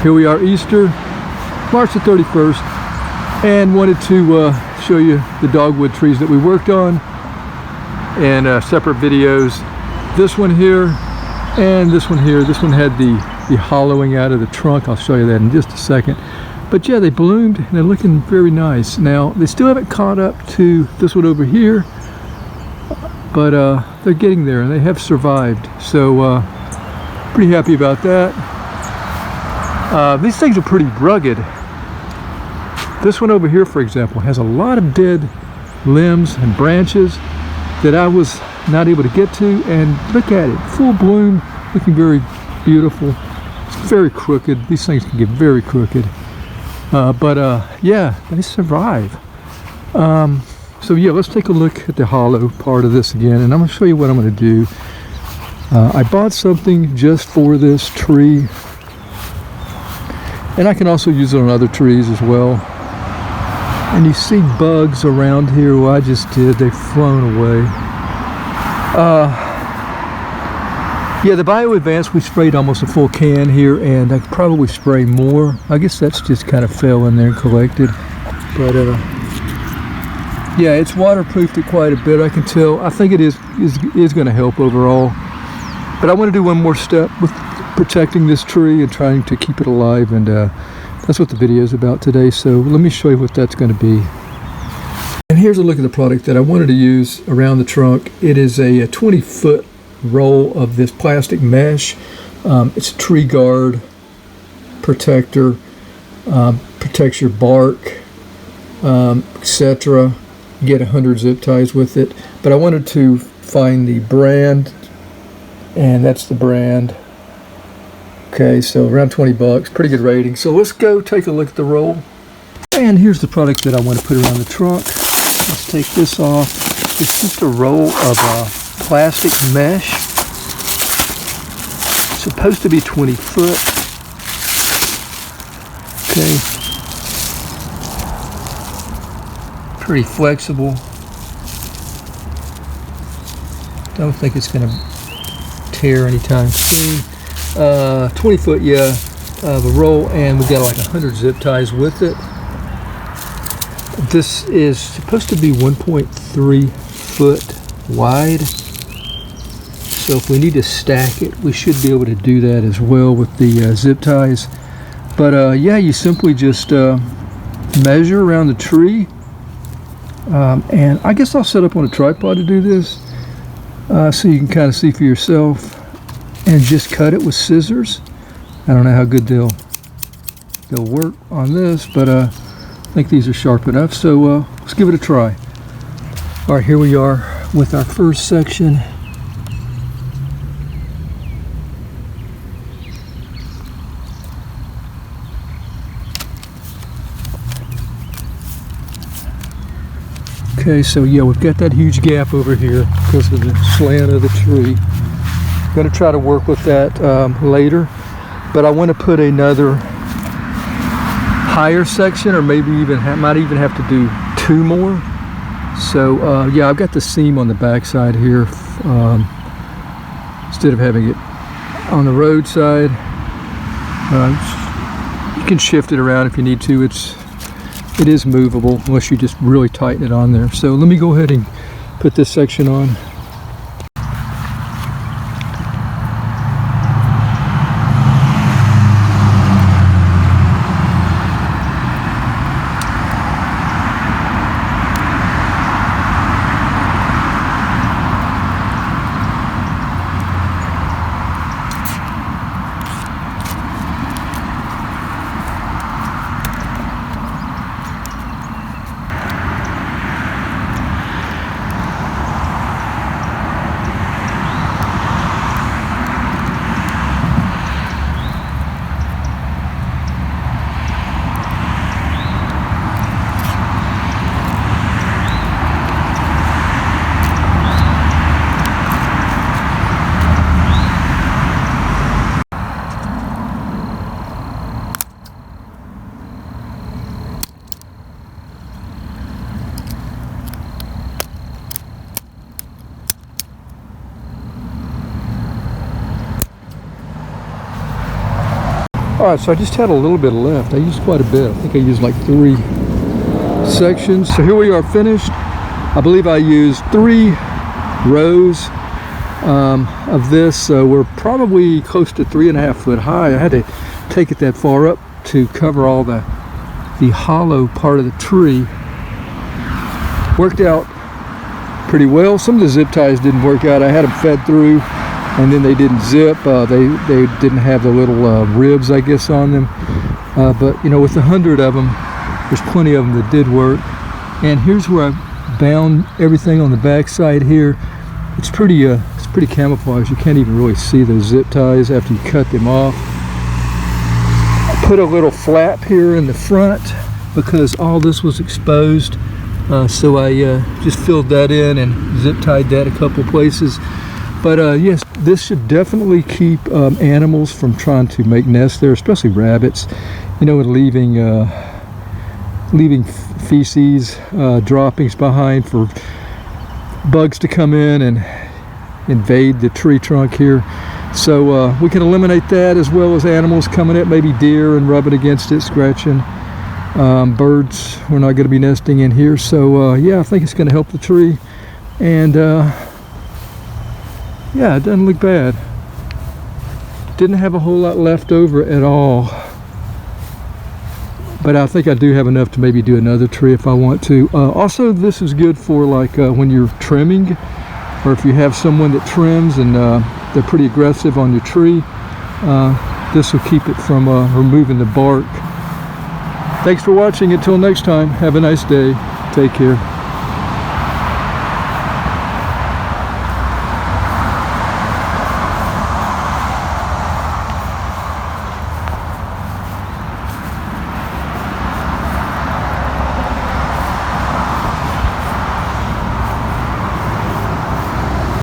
here we are, Easter, March the 31st, and wanted to show you the dogwood trees that we worked on and separate videos. This one here and this one here. This one had the hollowing out of the trunk. I'll show you that in just a second. But yeah, they bloomed and they're looking very nice. Now, they still haven't caught up to this one over here, but they're getting there and they have survived. So pretty happy about that. These things are pretty rugged. This one over here, for example, has a lot of dead limbs and branches that I was not able to get to, and look at it, full bloom, looking very beautiful. It's very crooked. These things can get very crooked. Yeah, they survive. So yeah, let's take a look at the hollow part of this again, and I'm going to show you what I'm going to do. I bought something just for this tree, and I can also use it on other trees as well. And you see bugs around here. Well, I just did. They've flown away. Yeah, the Bio Advance, we sprayed almost a full can here, and I could probably spray more. I guess that's just kind of fell in there and collected. But yeah, it's waterproofed it quite a bit, I can tell. I think it is going to help overall. But I want to do one more step with protecting this tree and trying to keep it alive, and that's what the video is about today. So let me show you what that's going to be. And here's a look at the product that I wanted to use around the trunk. It is a 20-foot roll of this plastic mesh. It's a tree guard protector, protects your bark, etc. You get 100 zip ties with it. But I wanted to find the brand, and that's the brand. Okay, so around 20 bucks, pretty good rating. So let's go take a look at the roll. And here's the product that I want to put around the trunk. Let's take this off. It's just a roll of plastic mesh. It's supposed to be 20 foot. Okay. Pretty flexible. Don't think it's going to tear anytime soon. 20 foot, yeah, the roll, and we've got like 100 zip ties with it. This is supposed to be 1.3 foot wide, so if we need to stack it, we should be able to do that as well with the zip ties. But yeah, you simply just measure around the tree, and I guess I'll set up on a tripod to do this, so you can kind of see for yourself, and just cut it with scissors. I don't know how good they'll work on this, but I think these are sharp enough, so let's give it a try. All right, here we are with our first section. Okay, so yeah, we've got that huge gap over here because of the slant of the tree. I'm going to try to work with that later, but I want to put another higher section, or maybe even might even have to do two more. So yeah, I've got the seam on the back side here, instead of having it on the roadside. You can shift it around if you need to. It is movable unless you just really tighten it on there. So let me go ahead and put this section on. Alright, so I just had a little bit left. I used quite a bit. I think I used like 3 sections. So here we are finished. I believe I used 3 rows of this. We're probably close to 3.5 foot high. I had to take it that far up to cover all the hollow part of the tree. Worked out pretty well. Some of the zip ties didn't work out. I had them fed through and then they didn't zip. They didn't have the little ribs, I guess, on them. But you know, with 100 of them, there's plenty of them that did work. And here's where I bound everything on the back side here. It's pretty camouflaged. You can't even really see those zip ties after you cut them off. I put a little flap here in the front because all this was exposed. So I just filled that in and zip tied that a couple places. But yes, this should definitely keep animals from trying to make nests there, especially rabbits. You know, and leaving feces, droppings behind for bugs to come in and invade the tree trunk here. So we can eliminate that, as well as animals coming in, maybe deer, and rubbing against it, scratching. Birds, we're not going to be nesting in here. So yeah, I think it's going to help the tree. And yeah, it doesn't look bad. Didn't have a whole lot left over at all. But I think I do have enough to maybe do another tree if I want to. Also, this is good for like when you're trimming, or if you have someone that trims and they're pretty aggressive on your tree. This will keep it from removing the bark. Thanks for watching. Until next time, have a nice day. Take care.